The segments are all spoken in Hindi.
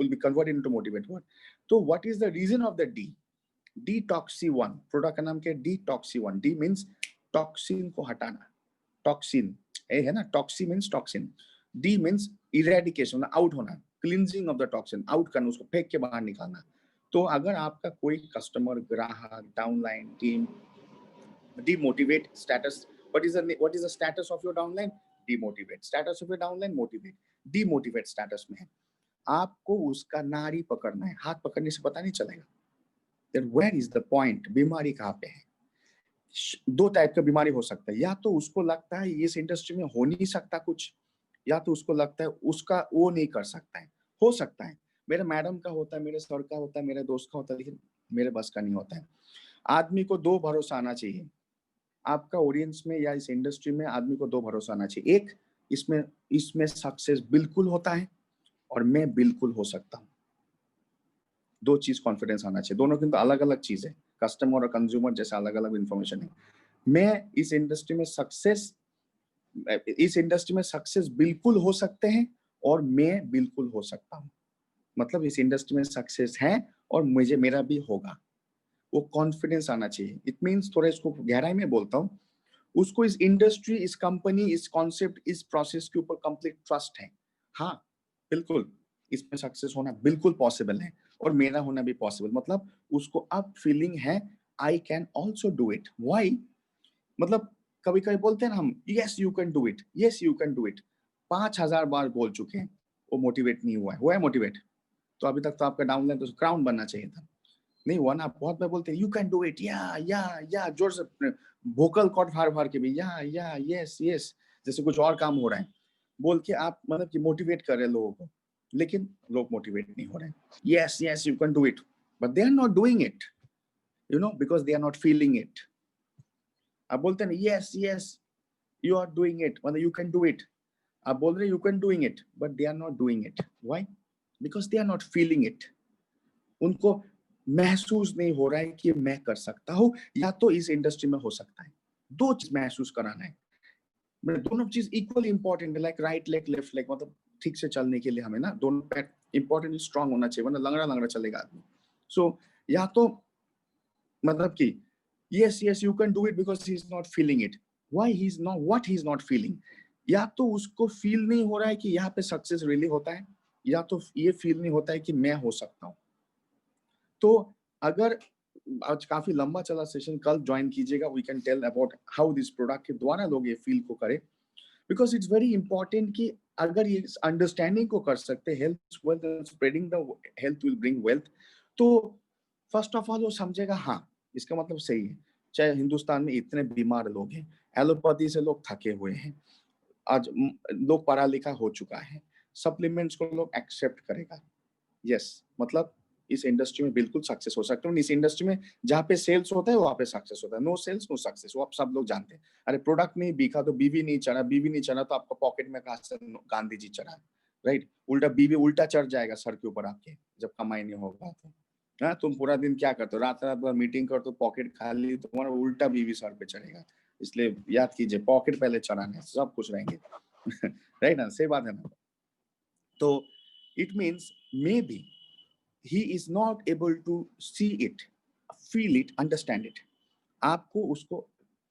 will be converted into motivate word. तो what is the reason of the D? Detoxy1 product का नाम क्या है? Detoxy1. D means टॉक्सिन को हटाना, टॉक्सिन ए है ना, toxi means toxin, de means eradication, out होना, cleansing of the toxin, out करना, उसको फेंक के बाहर निकालना. तो अगर आपका कोई कस्टमर, ग्राहक, downline team demotivate status, what is the status of your downline? Demotivate. Status of your downline? Motivate. Demotivate status में है. आपको उसका नाड़ी पकड़ना है, हाथ पकड़ने से पता नहीं चलेगा. Then where is the point? बीमारी कहाँ पे है? दो टाइप का बीमारी हो सकता है, या तो उसको लगता है इस इंडस्ट्री में हो नहीं सकता कुछ, या तो उसको लगता है उसका वो नहीं कर सकता है. हो सकता है मेरे मैडम का होता है, मेरे सर का होता है, मेरे दोस्त का होता है, लेकिन मेरे बस का नहीं होता है. आदमी को दो भरोसा आना चाहिए आपका ऑडियंस में या इस इंडस्ट्री में. आदमी को दो भरोसा आना चाहिए. एक, इसमें सक्सेस बिल्कुल होता है और मैं बिल्कुल हो सकता हूँ. दो चीज कॉन्फिडेंस आना चाहिए. दोनों किंतु अलग अलग चीज है. कस्टमर और कंज्यूमर जैसा अलग अलग इंफॉर्मेशन है. मैं इस इंडस्ट्री में सक्सेस बिल्कुल हो सकते हैं और मैं बिल्कुल हो सकता हूँ. मतलब इस इंडस्ट्री में सक्सेस है और मुझे मेरा भी होगा. वो कॉन्फिडेंस आना चाहिए. इट मीन्स, थोड़ा इसको गहराई में बोलता हूँ, उसको इस इंडस्ट्री, इस कंपनी, इस कॉन्सेप्ट, इस प्रोसेस के ऊपर कंप्लीट ट्रस्ट है. हाँ बिल्कुल इसमें सक्सेस होना बिल्कुल पॉसिबल है और मेरा होना भी पॉसिबल. मतलब उसको अब फीलिंग है I can also do it. Why? मतलब कभी कभी बोलते हैं ना हम, yes you can do it, yes you can do it. 5000 बार बोल चुके हैं, वो मोटिवेट नहीं हुआ है मोटिवेट. तो अभी तक तो आपका डाउनलाइन तो क्राउन बनना चाहिए था, नहीं हुआ ना. बहुत बार बोलते हैं यू कैन डू इट, या जोर से वोकल कॉर्ड फाड़ फाड़ के भी या यस यस, जैसे कुछ और काम हो रहा है बोल के आप मतलब कि मोटिवेट कर रहे हैं लोगों को, लेकिन लोग मोटिवेट नहीं हो रहे हैं. Yes yes you can do it, but they are not doing it, you know, because they are not feeling it. आप बोलते हैं yes yes you are doing it, मतलब यू कैन डू इट. आप बोल रहे you can doing it, but they are not doing it. Why? Because they are not feeling it. उनको महसूस नहीं हो रहा है कि मैं कर सकता हूँ या तो इस इंडस्ट्री में हो सकता है. दो चीज महसूस कराना है. दोनों चीज इक्वली इंपॉर्टेंट है. Like right leg left leg, मतलब ठीक से चलने के लिए हमें ना दोनों पैर इंपॉर्टेंट स्ट्रांग होना चाहिए, वरना लंगड़ा लंगड़ा चलेगा आदमी. सो या तो मतलब कि yes yes you can do it because he is not feeling it. Why he is not, what he is not feeling? या तो उसको फील नहीं हो रहा है कि यहाँ पे सक्सेस रियली होता है, या तो ये फील नहीं होता है कि मैं हो सकता हूँ. तो अगर आज काफी लंबा चला सेशन, कल ज्वाइन कीजिएगा. We can tell about how this product के द्वारा लोग ये फील को करें. बिकॉज इट्स वेरी इंपॉर्टेंट कि अगर ये अंडरस्टैंडिंग को कर सकते, health wealth and spreading the health will bring wealth, तो फर्स्ट ऑफ ऑल वो समझेगा हाँ इसका मतलब सही है. चाहे हिंदुस्तान में इतने बीमार लोग हैं, एलोपैथी से लोग थके हुए हैं, आज लोग पढ़ा लिखा हो चुका है, सप्लीमेंट्स को लोग एक्सेप्ट करेगा. यस मतलब इस इंडस्ट्री में बिल्कुल सक्सेस हो सकते हैं. इस इंडस्ट्री में जहाँ पे सेल्स होता है वहाँ पे सक्सेस होता है. नो सेल्स नो सक्सेस, वो आप सब लोग जानते हैं. अरे प्रोडक्ट नहीं बिका तो बीवी नहीं चढ़ा, बीवी नहीं चढ़ा तो आपका पॉकेट में कहाँ से गांधी जी चढ़ा, राइट? उल्टा बीवी उल्टा चढ़ जाएगा सर के ऊपर आपके, जब कमाई नहीं होगा तो. हाँ, तुम पूरा दिन क्या करते हो, रात रात भर मीटिंग करते हो, पॉकेट खाली, तुम्हारा उल्टा बीवी सर पे चढ़ेगा. इसलिए याद कीजिए, पॉकेट पहले चढ़ाने, सब कुछ रहेंगे. राइट ना, सही बात है ना. तो it means may be he is not able to see it, feel it, understand it. आपको उसको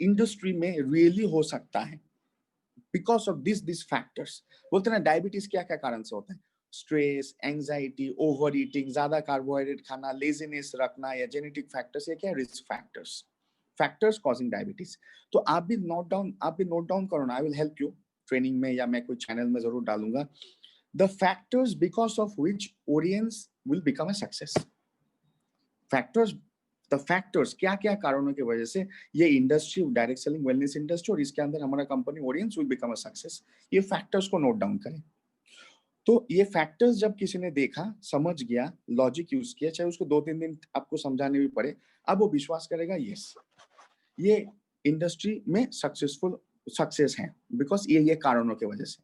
इंडस्ट्री में रियली हो सकता है बिकॉज ऑफ दिस फैक्टर्स. बोलते हैं ना डायबिटीज क्या क्या कारण से होता है? स्ट्रेस, एंजाइटी, ओवर ईटिंग, ज्यादा कार्बोहाइड्रेट खाना, लेजीनेस रखना, या जेनेटिक फैक्टर्स. ये क्या है? Risk factors causing diabetes. तो आप भी नोट डाउन करो ना. I will help you training में, या मैं कोई चैनल में जरूर डालूंगा. The factors because of which audience will become a success. The factors क्या क्या कारणों की वजह से ये industry, direct selling wellness industry और इसके अंदर हमारा company audience will become a success. ये फैक्टर्स को नोट डाउन करें. तो ये फैक्टर्स जब किसी ने देखा, समझ गया, लॉजिक यूज किया, चाहे उसको 2-3 दिन आपको समझाने भी पड़े, अब वो विश्वास करेगा यस ये इंडस्ट्री में सक्सेस है बिकॉज ये कारणों की वजह से.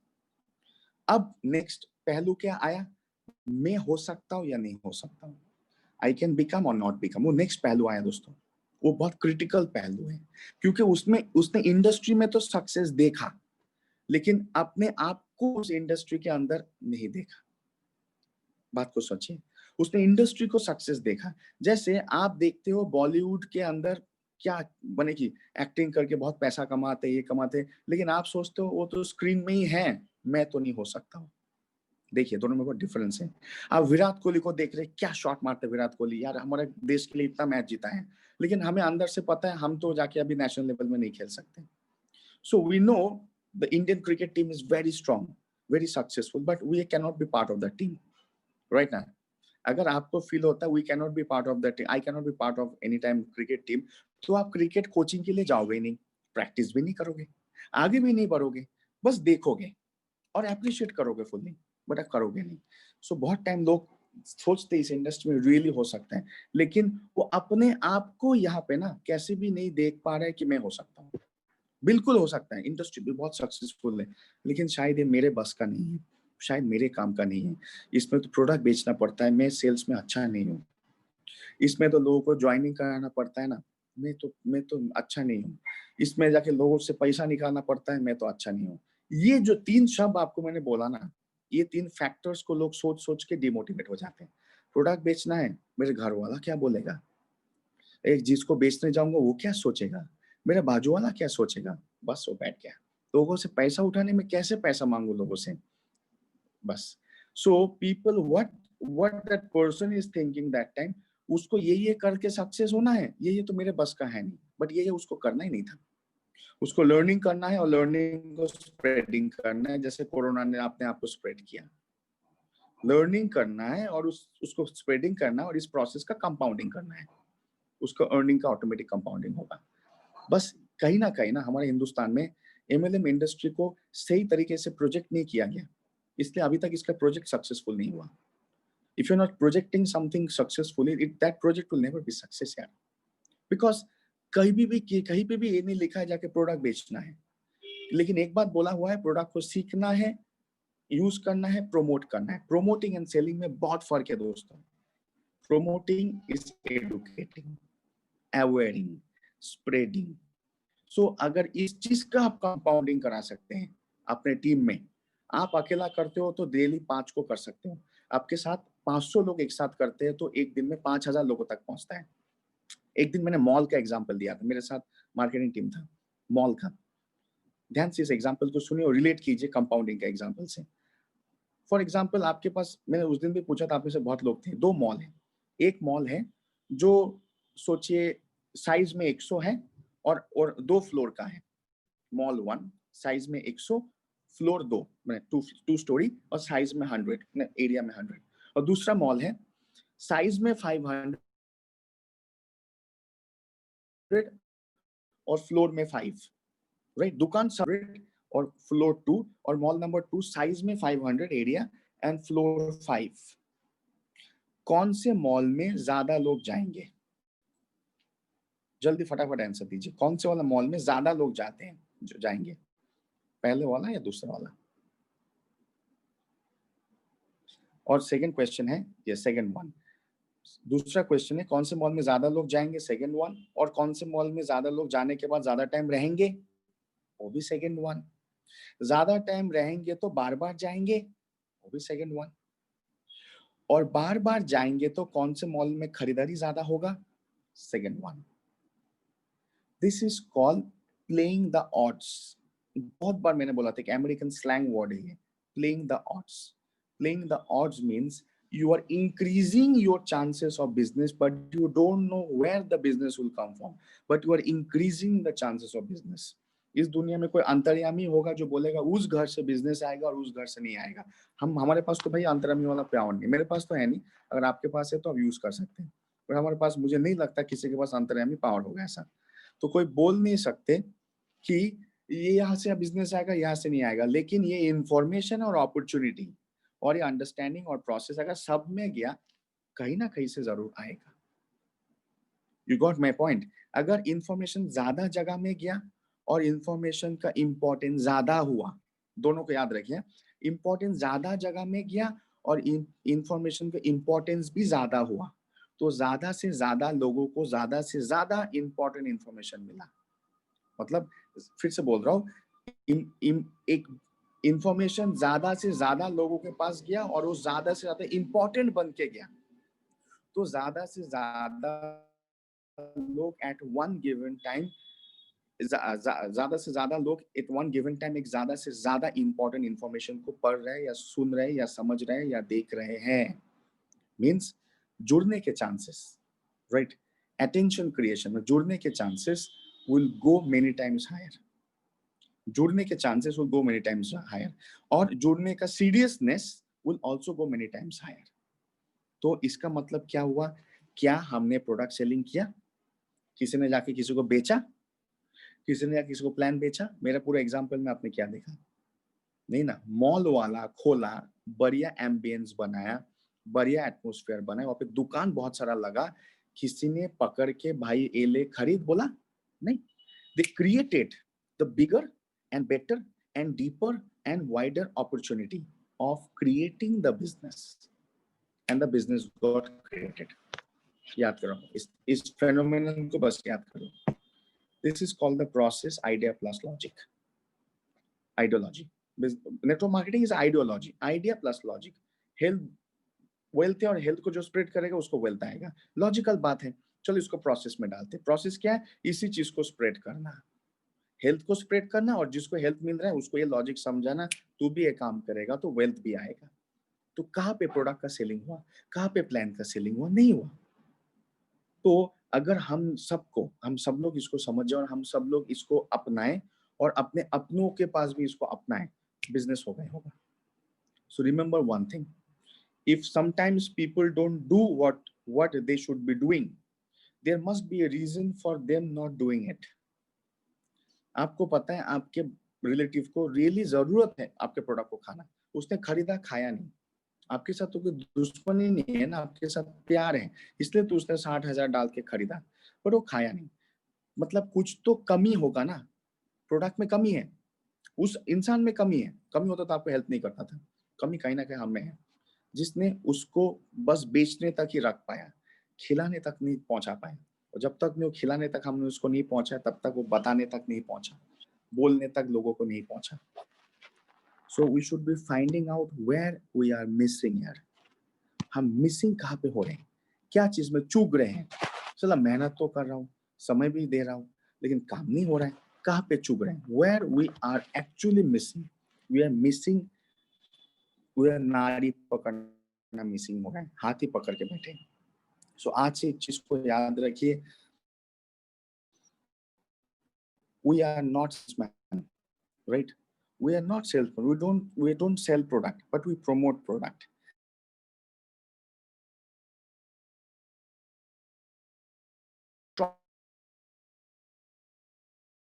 अब नेक्स्ट पहलू क्या आया? मैं हो सकता हूं या नहीं हो सकता हूं. आई कैन बिकम और नॉट बिकम. वो नेक्स्ट पहलू आया दोस्तों. वो बहुत क्रिटिकल पहलू है, क्योंकि उसने इंडस्ट्री में तो सक्सेस देखा, लेकिन अपने आप को उस इंडस्ट्री के अंदर नहीं देखा. बात को सोचिए, उसने इंडस्ट्री को सक्सेस देखा। जैसे आप देखते हो बॉलीवुड के अंदर क्या बने की एक्टिंग करके बहुत पैसा कमाते, ये कमाते, लेकिन आप सोचते हो वो तो स्क्रीन में ही है, मैं तो नहीं हो सकता हूँ। देखिए दोनों में बहुत डिफरेंस है। आप विराट कोहली को देख रहे हैं, क्या शॉट मारते हैं विराट कोहली, यार हमारे देश के लिए इतना मैच जीता है, लेकिन हमें अंदर से पता है हम तो जाके अभी नेशनल लेवल में नहीं खेल सकते। So we know the Indian cricket team is very strong, very successful, but we cannot be part of that team right now. अगर आपको फील होता है we cannot be part of that team, I cannot be part of any time cricket team, तो आप क्रिकेट कोचिंग के लिए जाओगे ही नहीं, प्रैक्टिस भी नहीं करोगे, आगे भी नहीं बढ़ोगे, बस देखोगे और अप्रिशिएट करोगे फुल्ली, बट आप करोगे नहीं। सो बहुत टाइम लोग सोचते इस इंडस्ट्री में रियली हो सकता है, लेकिन वो अपने आप को यहाँ पे ना कैसे भी नहीं देख पा रहे कि मैं हो सकता हूँ। बिल्कुल हो सकता है, इंडस्ट्री भी बहुत सक्सेसफुल है, लेकिन शायद ये मेरे बस का नहीं है, शायद मेरे काम का नहीं है। इसमें तो प्रोडक्ट बेचना पड़ता है, मैं सेल्स में अच्छा नहीं हूँ। इसमें तो लोगों को जॉइनिंग कराना पड़ता है ना, मैं तो अच्छा नहीं हूँ। इसमें जाके लोगों से पैसा निकालना पड़ता है, मैं तो अच्छा नहीं हूँ। ये जो 3 शब्द आपको मैंने बोला ना, ये 3 फैक्टर्स को लोग सोच-सोच के डिमोटिवेट हो जाते हैं। प्रोडक्ट बेचना है, मेरे घर वाला क्या बोलेगा? एक जिसको बेचने जाऊँगा वो क्या सोचेगा? मेरा बाजू वाला क्या सोचेगा? बस वो बैठ गया। लोगों से पैसा उठाने में कैसे पैसा माँगू लोगों से? बस। So people what that person is thinking that time, उसको ये करके सक्सेस होना है, ये तो मेरे बस का है नहीं। बट ये उसको करना ही नहीं था। उसको लर्निंग करना है और लर्निंग को स्प्रेडिंग करना है, जैसे कोरोना ने अपने आप को स्प्रेड किया। लर्निंग करना है और उसको स्प्रेडिंग करना है और इस प्रोसेस का कंपाउंडिंग करना है। उसका अर्निंग का ऑटोमेटिक कंपाउंडिंग होगा। बस कहीं ना हमारे हिंदुस्तान में एमएलएम इंडस्ट्री को सही तरीके से प्रोजेक्ट नहीं किया गया, इसलिए अभी तक इसका प्रोजेक्ट सक्सेसफुल नहीं हुआ। If you are not projecting something successfully, it that project will never be success यार, बिकॉज कहीं पे भी ये नहीं लिखा है जाके प्रोडक्ट बेचना है, लेकिन एक बात बोला हुआ है, प्रोडक्ट को सीखना है, यूज करना है, प्रमोट करना है। प्रोमोटिंग एंड सेलिंग में बहुत फर्क है दोस्तों। Promoting is educating, awaring, spreading. So अगर इस चीज का आप कंपाउंडिंग करा सकते हैं अपने टीम में, आप अकेला करते हो तो डेली 5 को कर सकते हो, आपके साथ 500 लोग एक साथ करते हैं तो एक दिन में 5000 लोगों तक पहुंचता है। एक दिन मैंने मॉल का एग्जांपल दिया था, मेरे साथ मार्केटिंग टीम था मॉल का। ध्यान से इस एग्जांपल को सुनिए और रिलेट कीजिए कंपाउंडिंग के एग्जांपल से। फॉर एग्जांपल आपके पास, मैंने उस दिन भी पूछा था, आप में से बहुत लोग थे, 2 मॉल हैं। एक मॉल है जो सोचिए साइज में 100 है और 2 फ्लोर का है। मॉल 1 साइज में 100, फ्लोर 2 मैंने 2 स्टोरी और साइज में 100, एरिया में 100। और दूसरा मॉल है साइज में 500 और फ्लोर में 5, राइट। दुकान 100 और फ्लोर 2, और मॉल नंबर 2 साइज में 500 एरिया एंड फ्लोर 5। कौन से मॉल में ज्यादा लोग जाएंगे? जल्दी फटाफट आंसर दीजिए, कौन से वाला मॉल में ज्यादा लोग जाते हैं, जो जाएंगे, पहले वाला या दूसरा वाला? और सेकंड क्वेश्चन है ये सेकंड वन। दूसरा क्वेश्चन है कौन से मॉल में ज्यादा लोग जाएंगे, सेकंड वन। और कौन से मॉल में ज्यादा लोग जाने के बाद ज्यादा टाइम रहेंगे, वो भी सेकंड वन। ज्यादा टाइम रहेंगे तो बार बार जाएंगे, वो भी सेकंड वन। और बार बार जाएंगे तो कौन से मॉल में खरीदारी ज्यादा होगा, second one. This is called playing the odds. बहुत बार मैंने बोला था कि अमेरिकन स्लैंग वर्ड है ये, playing the odds. Playing the odds means you are increasing your chances of business, but you don't know where the business will come from, but you are increasing the chances of business. इस दुनिया में कोई अंतर्यामी होगा जो बोलेगा उस घर से बिजनेस आएगा और उस घर से नहीं आएगा? हमारे पास तो भाई अंतर्यामी वाला पावर नहीं, मेरे पास तो है नहीं। अगर आपके पास है तो आप यूज कर सकते हैं, और हमारे पास मुझे नहीं लगता किसी के पास अंतर्यामी पावर होगा ऐसा। तो कोई बोल नहीं सकते कि ये यहाँ से बिजनेस आएगा, यहाँ से नहीं आएगा, लेकिन ये इंफॉर्मेशन और अपॉर्चुनिटी और ये अंडरस्टैंडिंग और प्रोसेस अगर सब में गया, कहीं ना कहीं से जरूर आएगा। You got my point? अगर इंफॉर्मेशन ज्यादा जगह में गया और इंफॉर्मेशन का इंपॉर्टेंस ज्यादा हुआ, दोनों को याद रखिए, इंपॉर्टेंस ज्यादा जगह में गया और इंफॉर्मेशन का इंपॉर्टेंस भी ज्यादा हुआ, तो ज्यादा से ज्यादा लोगों को ज्यादा से ज्यादा इंपॉर्टेंट इंफॉर्मेशन मिला। मतलब फिर से बोल रहा हूँ, एक इंफॉर्मेशन ज्यादा से ज्यादा लोगों के पास गया और वो ज्यादा से ज्यादा इंपॉर्टेंट बन के गया। तो ज्यादा से ज्यादा लोग एट वन गिवन टाइम, ज्यादा से ज्यादा लोग एट वन गिवन टाइम एक ज्यादा से ज्यादा इंपॉर्टेंट इंफॉर्मेशन को पढ़ रहे हैं या सुन रहे हैं या समझ रहे हैं या देख रहे हैं। मीन्स जुड़ने के चांसेस, राइट, अटेंशन क्रिएशन में जुड़ने के chances will go many times higher. जुड़ने के chances will go many times higher और जुड़ने का seriousness will also go many times higher. तो इसका मतलब क्या हुआ? क्या हमने प्रोडक्ट सेलिंग किया? किसी ने जाके किसी को बेचा? किसी ने जाके किसी को प्लान बेचा? मेरा पूरा एग्जांपल में आपने क्या देखा? नहीं ना। मॉल वाला खोला, बढ़िया एम्बियंस बनाया, बढ़िया एटमॉस्फेयर बनाया, वहां पे दुकान बहुत सारा लगा, किसी ने पकड़ के भाई ए ले खरीद बोला? नहीं। They created the bigger and better and deeper and wider opportunity of creating the business, and the business got created. याद करो इस phenomenon को बस याद करो। This is called the process idea plus logic. Ideology. Network marketing is ideology. Idea plus logic. Health, wealth और health को जो spread करेगा उसको wealth आएगा। Logical बात है। चलो इसको प्रोसेस में डालते हैं। प्रोसेस क्या है? इसी चीज को स्प्रेड करना, हेल्थ को स्प्रेड करना, और जिसको हेल्थ मिल रहा है उसको ये लॉजिक समझाना, तू भी ये काम करेगा तो वेल्थ भी आएगा। तो कहाँ पे प्रोडक्ट का सेलिंग हुआ? कहाँ पे प्लान का सेलिंग हुआ? नहीं हुआ। तो अगर हम सब लोग इसको समझ जाए और हम सब लोग इसको अपनाएं और अपने अपनों के पास भी इसको अपनाएं, बिजनेस हो गया होगा। So remember one thing, if sometimes people don't do what they should be doing, there must be a reason for them not doing it. आपको पता है आपके रिलेटिव को रियली जरूरत है आपके प्रोडक्ट को खाना, उसने खरीदा खाया नहीं, आपके साथ तो कोई दुश्मनी नहीं है ना, आपके साथ प्यार है, इसलिए तो उसने 60,000 डाल के खरीदा, पर वो खाया नहीं। मतलब कुछ तो कमी होगा ना, प्रोडक्ट में कमी है, उस इंसान में कमी है। कमी होता तो आपको हेल्प नहीं करता था। कमी कहीं ना कहीं हम में है, जिसने उसको बस बेचने तक ही रख पाया, खिलाने तक नहीं पहुंचा पाया। और जब तक वो खिलाने तक हमने उसको नहीं पहुंचा, तब तक वो बताने तक नहीं पहुंचा, बोलने तक लोगों को नहीं पहुंचा। So we should be finding out where we are missing यार। हम मिसिंग कहाँ पे हो रहे हैं, क्या चीज में चूक रहे हैं? चला मेहनत तो कर रहा हूँ, समय भी दे रहा हूँ, लेकिन काम नहीं हो रहा है। कहाँ पे चूक रहे हैं? Where we are actually missing, we are missing, we are नाड़ी पकड़ना मिसिंग हो रहा है, हाथी पकड़ के बैठे। सो आज से एक चीज को याद रखिए, we are not salesman, right? We are not salesman. We don't sell product, but we promote product.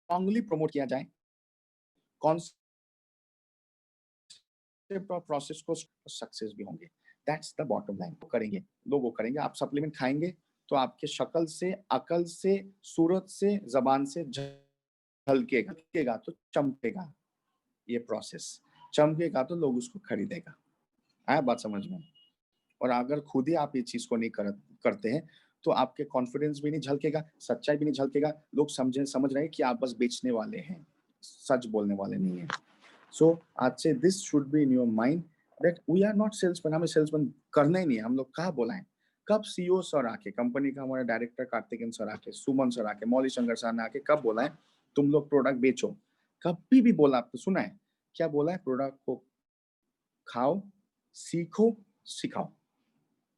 Strongly promote किया जाए, कॉन्सेप्ट और प्रोसेस को, सक्सेस भी होंगे। That's the bottom line. करेंगे, लोग वो करेंगे। आप सप्लीमेंट खाएंगे तो आपके शक्ल से, अकल से, सूरत से, जबान से झलकेगा तो चमकेगा। ये प्रोसेस चमकेगा तो लोग उसको खरीदेगा। आया बात समझ में? और अगर खुद ही आप ये चीज को नहीं करते हैं तो आपके कॉन्फिडेंस भी नहीं झलकेगा, सच्चाई भी नहीं झलकेगा। लोग समझ रहे हैं कि आप बस बेचने वाले हैं, सच बोलने वाले नहीं है। सो आज से this should be in your mind that we are not salesman. हमें सेल्समैन करना ही नहीं है। हम लोग कहाँ बोलाएं? कब सीईओ सर आके, कंपनी का हमारे डायरेक्टर कार्तिकेन सर आके, सुमन सर आके, मौली शंकर सर ने आके कब बोला है तुम लोग प्रोडक्ट बेचो? कभी भी बोला आपको सुना है? क्या बोला है? प्रोडक्ट को खाओ, सीखो, सिखाओ।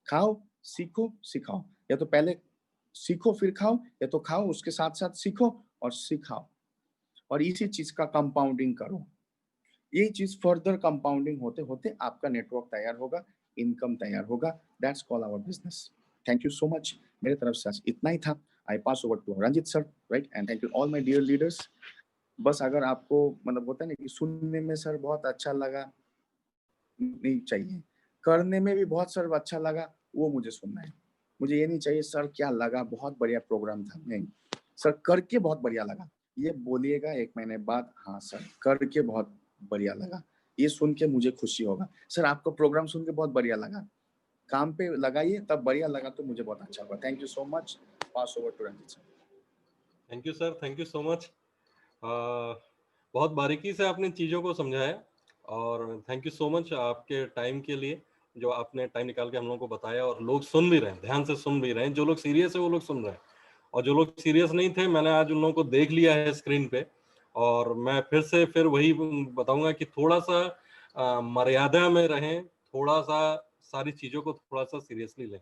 खाओ, सीखो, सिखाओ। या तो पहले सीखो फिर खाओ, या तो खाओ उसके साथ साथ सीखो और सिखाओ, और इसी चीज का कंपाउंडिंग करो। ये चीज फर्दर कंपाउंडिंग होते होते आपका नेटवर्क तैयार होगा, इनकम तैयार होगा। That's call our business. Thank you so much. मेरे तरफ से इतना ही था। I pass over to Ranjit sir, right, and thank you all my dear leaders. बस अगर आपको मतलब होता है ना कि सुनने में सर बहुत अच्छा लगा, नहीं चाहिए, करने में भी बहुत सर अच्छा लगा, वो मुझे सुनना है। मुझे ये नहीं चाहिए सर क्या लगा, बहुत बढ़िया प्रोग्राम था, नहीं, सर करके बहुत बढ़िया लगा, ये बोलिएगा 1 महीने बाद, हाँ सर करके बहुत बढ़िया लगा, ये सुन के मुझे खुशी होगा। सर आपका प्रोग्राम सुन के बहुत बढ़िया लगा, काम पे लगाइए तब बढ़िया लगा तो मुझे बहुत अच्छा होगा। Thank you so much. Pass over to Ranjit sir. Thank you sir, thank you so much. बहुत बारीकी से आपने चीज़ों को समझाया और थैंक यू सो मच आपके टाइम के लिए, जो आपने टाइम निकाल के हम लोगों को बताया, और लोग सुन भी रहे हैं, ध्यान से सुन भी रहे हैं। जो लोग सीरियस है वो लोग सुन रहे हैं, और जो लोग सीरियस नहीं थे, मैंने आज उन लोगों को देख लिया है स्क्रीन पे। और मैं फिर वही बताऊंगा कि थोड़ा सा मर्यादा में रहें, थोड़ा सा सारी चीजों को थोड़ा सा सीरियसली लें।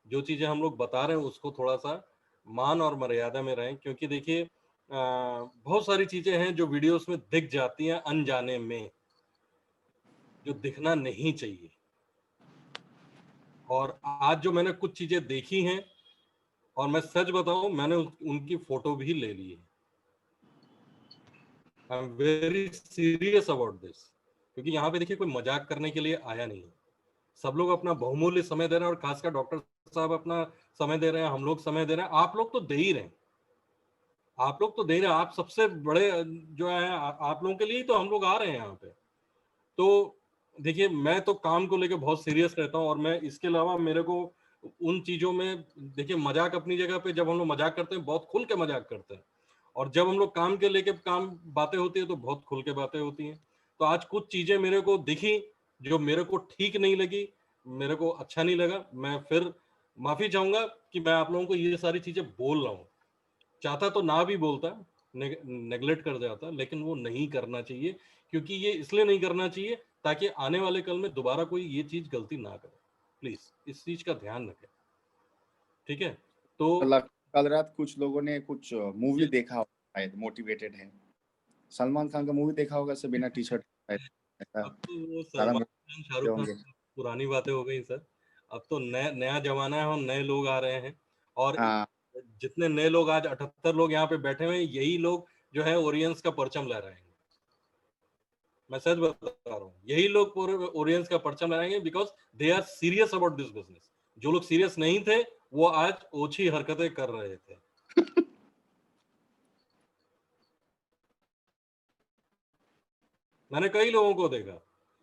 जो चीजें हम लोग बता रहे हैं उसको थोड़ा सा मान और मर्यादा में रहें, क्योंकि देखिए बहुत सारी चीजें हैं जो वीडियोस में दिख जाती हैं अनजाने में, जो दिखना नहीं चाहिए। और आज जो मैंने कुछ चीजें देखी हैं, और मैं सच बताऊं, मैंने उनकी फोटो भी ले ली है। I am very serious about this, क्योंकि यहाँ पे देखिए कोई मजाक करने के लिए आया नहीं है। सब लोग अपना बहुमूल्य समय दे रहे हैं, और खासकर डॉक्टर साहब अपना समय दे रहे हैं, हम लोग समय दे रहे हैं, आप लोग तो दे ही रहे हैं। आप लोग तो दे रहे हैं, आप सबसे बड़े जो है, आप लोगों के लिए ही तो हम लोग आ रहे हैं यहाँ पे। तो देखिए, मैं तो काम को लेके बहुत सीरियस रहता हूँ, और मैं इसके अलावा मेरे को उन चीजों में, देखिए मजाक अपनी जगह पे, जब हम लोग मजाक करते हैं बहुत खुल के मजाक करते हैं, और जब हम लोग काम के लेके काम बातें होती है तो बहुत खुल के बातें होती हैं। तो आज कुछ चीजें मेरे को दिखी जो मेरे को ठीक नहीं लगी, मेरे को अच्छा नहीं लगा। मैं फिर माफी चाहूंगा कि मैं आप लोगों को ये सारी चीजें बोल रहा हूँ। चाहता तो ना भी बोलता, नेगलेक्ट कर जाता, लेकिन वो नहीं करना चाहिए, क्योंकि ये इसलिए नहीं करना चाहिए ताकि आने वाले कल में दोबारा कोई ये चीज गलती ना करे। प्लीज इस चीज का ध्यान रखें, ठीक है? तो कल रात कुछ लोगों ने कुछ मूवी देखा शायद, मोटिवेटेड है। सलमान खान का मूवी देखा होगा, सब बिना टी शर्ट ऐसा अब तो वो सारा सलमान खान, शाहरुख खान होंगे। पुरानी बातें हो गई सर। अब तो नया नया जमाना है, और नए लोग आ रहे हैं। और हाँ, जितने नए लोग, आज 78 लोग यहाँ पे बैठे हुए हैं, यही लोग जो है ओरियंस का परचम लहराएंगे। मैं सच बता रहा हूँ, यही लोग ओरियंस का परचम लहराएंगे, because they are serious about this business. जो लोग सीरियस नहीं थे, वो आज ओछी हरकतें कर रहे थे। मैंने कई लोगों को देखा,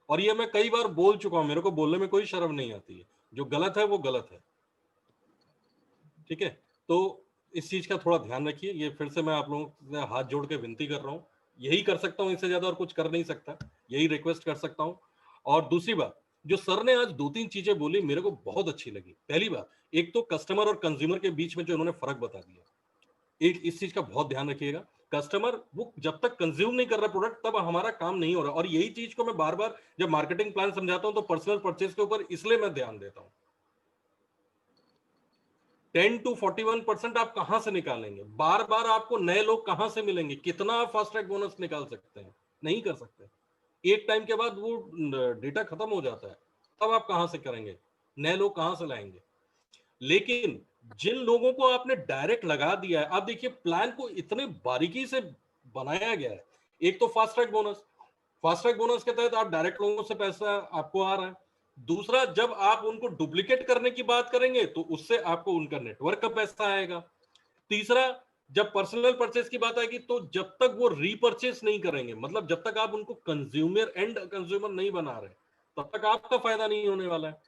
और ये मैं कई बार बोल चुका हूं, मेरे को बोलने में कोई शर्म नहीं आती है। जो गलत है वो गलत है, ठीक है? तो इस चीज का थोड़ा ध्यान रखिए। ये फिर से मैं आप लोगों से हाथ जोड़ के विनती कर रहा हूँ, यही कर सकता हूँ, इससे ज्यादा और कुछ कर नहीं सकता, यही रिक्वेस्ट कर सकता हूँ। और दूसरी बात, जो सर ने आज 2-3 चीजें बोली, मेरे को बहुत अच्छी लगी। पहली बात, एक तो कस्टमर और कंज्यूमर के बीच में जो उन्होंने फर्क बता दिया, एक इस चीज का बहुत ध्यान रखिएगा। कस्टमर वो जब तक कंज्यूम नहीं कर रहा प्रोडक्ट, तब हमारा काम नहीं हो रहा। और यही चीज को मैं बार बार जब मार्केटिंग प्लान समझाता हूं, तो पर्सनल परचेज के ऊपर इसलिए मैं ध्यान देता हूं। 10 to 41% आप कहां से निकालेंगे? बार बार आपको नए लोग कहां से मिलेंगे? कितना आप फास्ट ट्रैक बोनस निकाल सकते हैं? नहीं कर सकते। एक टाइम के बाद वो डेटा खत्म हो जाता है, तब आप कहां से करेंगे? नए लोग कहां से लाएंगे? लेकिन जिन लोगों को आपने डायरेक्ट लगा दिया है, आप देखिए प्लान को इतने बारीकी से बनाया गया है। एक तो फास्ट ट्रैक बोनस के तहत आप डायरेक्ट लोगों से पैसा आपको आ रहा है। दूसरा, जब आप उनको डुप्लीकेट करने की बात करेंगे तो उससे आपको उनका नेटवर्क का पैसा आएगा। तीसरा, जब पर्सनल परचेस की बात आएगी, तो जब तक वो रीपरचेस नहीं करेंगे, मतलब जब तक आप उनको कंज्यूमर एंड कंज्यूमर नहीं बना रहे, तब तक आपका फायदा नहीं होने वाला है।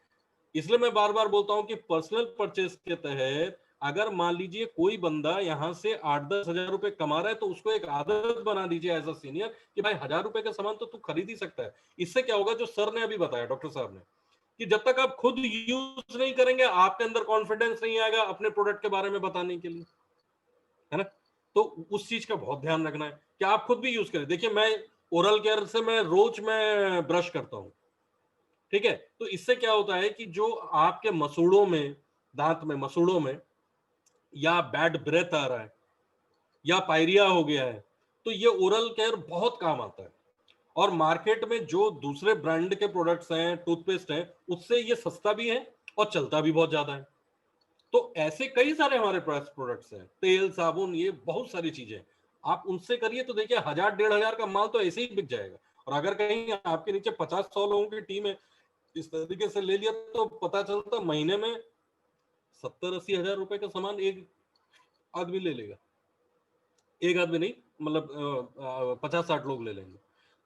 इसलिए मैं बार बार बोलता हूं कि पर्सनल परचेस के तहत अगर मान लीजिए कोई बंदा यहां से 8-10 हजार रुपए कमा रहा है, तो उसको एक आदत बना दीजिए एज अ सीनियर कि भाई 1000 रुपए का सामान तो तू खरीद ही सकता है। इससे क्या होगा, जो सर ने अभी बताया, डॉक्टर साहब ने, कि जब तक आप खुद यूज नहीं करेंगे, आपके अंदर कॉन्फिडेंस नहीं आएगा अपने प्रोडक्ट के बारे में बताने के लिए, है ना? तो उस चीज का बहुत ध्यान रखना है कि आप खुद भी यूज करें। देखिए, मैं ओरल केयर से मैं रोज मैं ब्रश करता हूं, ठीक है? तो इससे क्या होता है कि जो आपके मसूड़ों में, दांत में, मसूड़ों में, या बैड ब्रेथ आ रहा है, या पायरिया हो गया है, तो ये ओरल केयर बहुत काम आता है। और मार्केट में जो दूसरे ब्रांड के प्रोडक्ट्स हैं, टूथपेस्ट हैं, उससे ये सस्ता भी है और चलता भी बहुत ज्यादा है। तो ऐसे कई सारे हमारे पास प्रोडक्ट्स हैं, तेल, साबुन, ये बहुत सारी चीजें, आप उनसे करिए तो देखिए 1000-1500 का माल तो ऐसे ही बिक जाएगा। और अगर कहीं आपके नीचे 50-100 लोगों की टीम है, इस तरीके से ले लिया, तो पता चलता महीने में 70-80 हजार रुपए का सामान एक आदमी ले लेगा। एक आदमी नहीं, मतलब 50-60 लोग ले लेंगे।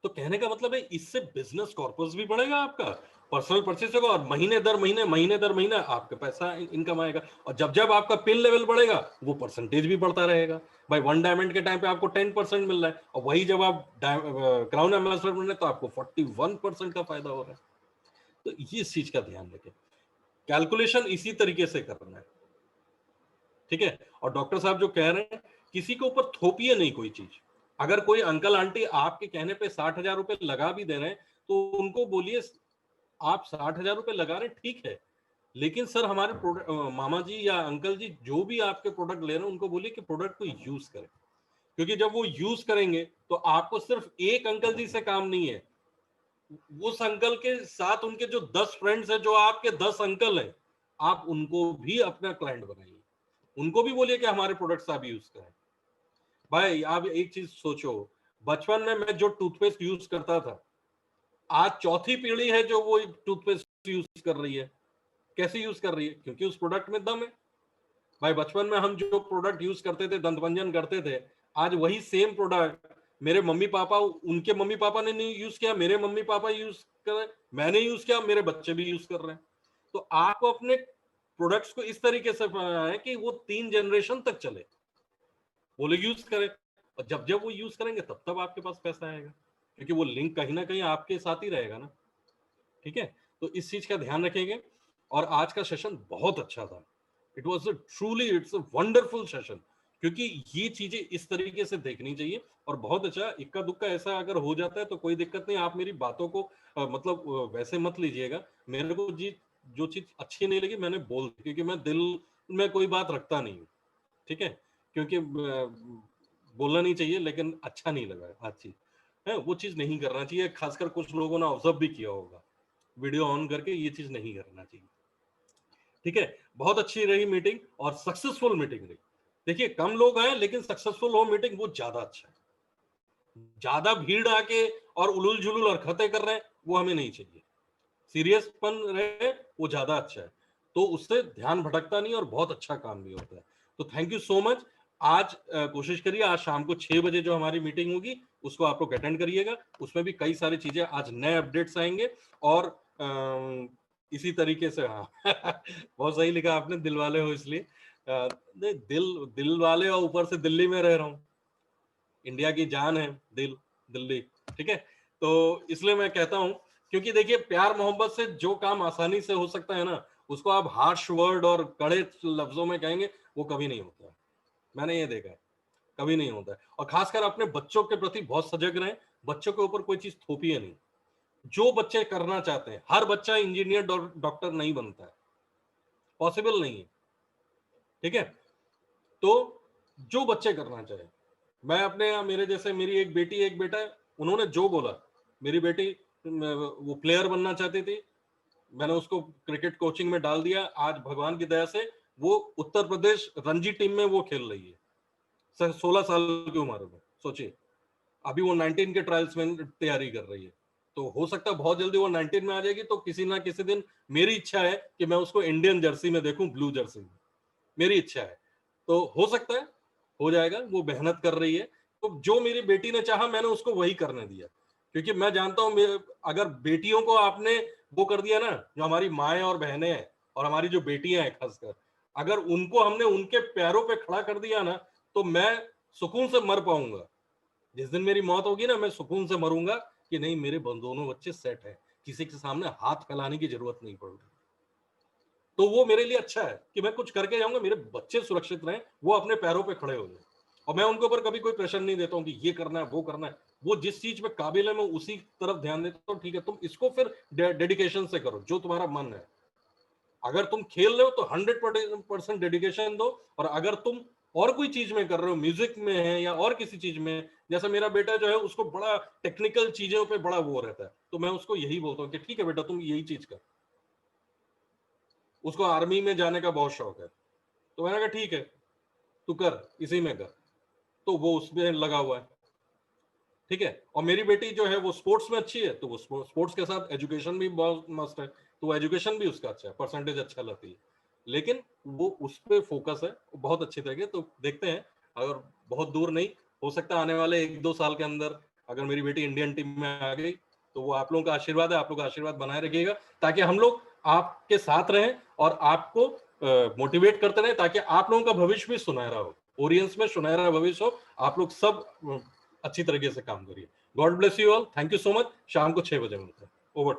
तो कहने का मतलब है, इससे बिजनेस कॉर्पस भी बढ़ेगा आपका, पर्सनल परचेस होगा और महीने दर महीने आपका पैसा इनकम आएगा। और जब जब आपका पिन लेवल बढ़ेगा वो परसेंटेज भी बढ़ता रहेगा। भाई 1 डायमंड के टाइम पे आपको 10% मिल रहा है, और वही जब आप क्राउन एम्बेसडर बन रहे हैं तो आपको 41% का फायदा हो रहा है। तो ये इस चीज का ध्यान रखें, कैलकुलेशन इसी तरीके से करना है, ठीक है। और डॉक्टर साहब जो कह रहे हैं, किसी के ऊपर थोपिए नहीं कोई चीज। अगर कोई अंकल आंटी आपके कहने पे 60,000 रुपए लगा भी दे रहे हैं तो उनको बोलिए आप 60,000 रुपए लगा रहे हैं, ठीक है, लेकिन सर हमारे मामा जी या अंकल जी जो भी आपके प्रोडक्ट ले रहे हैं उनको बोलिए कि प्रोडक्ट को यूज करें, क्योंकि जब वो यूज करेंगे तो आपको सिर्फ एक अंकल जी से काम नहीं है, उस अंकल के साथ उनके जो 10 फ्रेंड्स हैं, जो आपके 10 अंकल हैं, आप उनको भी अपना क्लाइंट बनाइए, उनको भी बोलिए कि हमारे प्रोडक्ट्स आप यूज करें। भाई आप एक चीज सोचो, बचपन में मैं जो टूथपेस्ट यूज करता था, आज चौथी पीढ़ी है जो वो टूथपेस्ट यूज कर रही है। कैसे यूज कर रही है? क्योंकि उस प्रोडक्ट में दम है। भाई बचपन में हम जो प्रोडक्ट यूज करते थे, दंतमंजन करते थे, आज वही सेम प्रोडक्ट मेरे मम्मी पापा, उनके मम्मी पापा ने नहीं यूज किया, मेरे मम्मी पापा यूज कर रहे हैं, मैंने यूज किया, मेरे बच्चे भी यूज कर रहे हैं। तो आपको अपने प्रोडक्ट्स को इस तरीके से बनाना है कि वो 3 जनरेशन तक चले, वो लोग यूज करें, और जब जब वो यूज करेंगे तब तब आपके पास पैसा आएगा, क्योंकि वो लिंक कहीं ना कहीं आपके साथ ही रहेगा ना, ठीक है। तो इस चीज का ध्यान रखेंगे। और आज का सेशन बहुत अच्छा था, it was truly it's a wonderful session, क्योंकि ये चीजें इस तरीके से देखनी चाहिए। और बहुत अच्छा, इक्का दुक्का ऐसा अगर हो जाता है तो कोई दिक्कत नहीं, आप मेरी बातों को मतलब वैसे मत लीजिएगा। मेरे को जी जो चीज अच्छी नहीं लगी मैंने बोल दी, क्योंकि मैं दिल में कोई बात रखता नहीं हूँ, ठीक है, क्योंकि बोलना नहीं चाहिए, लेकिन अच्छा नहीं लगा आज चीज है, वो चीज नहीं करना चाहिए। खासकर कुछ लोगों ने ऑब्जर्व भी किया होगा वीडियो ऑन करके, ये चीज नहीं करना चाहिए, ठीक है। बहुत अच्छी रही मीटिंग और सक्सेसफुल मीटिंग रही। देखिए कम लोग आए लेकिन सक्सेसफुल हो मीटिंग, वो ज्यादा अच्छा है। ज्यादा भीड़ आके और उलूल जुलूल और खते कर रहे हैं, वो हमें नहीं चाहिए। सीरियसपन रहे, वो ज्यादा अच्छा है, तो उससे ध्यान भटकता नहीं और बहुत अच्छा काम भी होता है। तो थैंक यू सो मच। आज कोशिश करिए आज शाम को 6 बजे जो हमारी मीटिंग होगी उसको आप लोग अटेंड करिएगा। उसमें भी कई सारी चीजें, आज नए अपडेट्स आएंगे। और इसी तरीके से, हाँ बहुत सही लिखा आपने, दिल वाले हो इसलिए नहीं, दिल दिल वाले और ऊपर से दिल्ली में रह रहा हूँ, इंडिया की जान है दिल, दिल्ली, ठीक है। तो इसलिए मैं कहता हूं, क्योंकि देखिए प्यार मोहब्बत से जो काम आसानी से हो सकता है ना, उसको आप हार्श वर्ड और कड़े लफ्जों में कहेंगे, वो कभी नहीं होता है। मैंने ये देखा है, कभी नहीं होता है। और खासकर अपने बच्चों के प्रति बहुत सजग रहें, बच्चों के ऊपर कोई चीज थोपिए नहीं। जो बच्चे करना चाहते हैं, हर बच्चा इंजीनियर डॉक्टर नहीं बनता है, पॉसिबल नहीं है, ठीक है। तो जो बच्चे करना चाहे, मैं अपने यहाँ, मेरे जैसे मेरी एक बेटी एक बेटा है, उन्होंने जो बोला, मेरी बेटी वो प्लेयर बनना चाहती थी, मैंने उसको क्रिकेट कोचिंग में डाल दिया। आज भगवान की दया से वो उत्तर प्रदेश रणजी टीम में वो खेल रही है 16 साल की उम्र में, सोचिए। अभी वो 19 के ट्रायल्स में तैयारी कर रही है, तो हो सकता है बहुत जल्दी वो 19 में आ जाएगी। तो किसी ना किसी दिन मेरी इच्छा है कि मैं उसको इंडियन जर्सी में देखूं, ब्लू जर्सी में, मेरी इच्छा है। तो हो सकता है हो जाएगा, वो मेहनत कर रही है। तो जो मेरी बेटी ने चाहा मैंने उसको वही करने दिया, क्योंकि मैं जानता हूं अगर बेटियों को आपने वो कर दिया ना, जो हमारी माएँ और बहनें हैं और हमारी जो बेटियां हैं खासकर, अगर उनको हमने उनके पैरों पे खड़ा कर दिया ना, तो मैं सुकून से मर पाऊंगा। जिस दिन मेरी मौत होगी ना, मैं सुकून से मरूंगा कि नहीं, मेरे दोनों बच्चे सेट है, किसी के सामने हाथ फैलाने की जरूरत नहीं पड़ रही। तो वो मेरे लिए अच्छा है कि मैं कुछ करके जाऊंगा, मेरे बच्चे सुरक्षित रहें, वो अपने पैरों पे खड़े हो जाए। और मैं उनके ऊपर कभी कोई प्रेशर नहीं देता हूँ कि ये करना है वो करना है। वो जिस चीज में काबिल है मैं उसी तरफ ध्यान देता हूँ, ठीक है तुम इसको फिर डेडिकेशन से करो जो तुम्हारा मन है। अगर तुम खेल रहे हो तो 100% डेडिकेशन दो। और अगर तुम और कोई चीज में कर रहे हो, म्यूजिक में है या और किसी चीज में, जैसा मेरा बेटा जो है उसको बड़ा टेक्निकल चीजों पे बड़ा वो रहता है, तो मैं उसको यही बोलता हूँ कि ठीक है बेटा तुम यही चीज कर। उसको आर्मी में जाने का बहुत शौक है, तो मैंने कहा ठीक है तू कर, इसी में कर। तो वो उसमें लगा हुआ है, ठीक है। और मेरी बेटी जो है वो स्पोर्ट्स में अच्छी है, तो वो स्पोर्ट्स के साथ एजुकेशन भी बहुत मस्त है, तो एजुकेशन भी उसका अच्छा है, परसेंटेज अच्छा लाती है। लेकिन वो उस पर फोकस है बहुत अच्छी तरह। तो देखते हैं, अगर बहुत दूर नहीं, हो सकता है आने वाले 1-2 साल के अंदर अगर मेरी बेटी इंडियन टीम में आ गई तो वो आप लोगों का आशीर्वाद है, आप लोग का आशीर्वाद बनाए रखिएगा ताकि हम लोग आपके साथ रहें और आपको मोटिवेट करते रहें, ताकि आप लोगों का भविष्य भी सुनहरा हो, ओरियंस में सुनहरा भविष्य हो। आप लोग सब अच्छी तरीके से काम करिए। God bless you all, thank you so much. शाम को 6 बजे मिलते हैं। ओवर।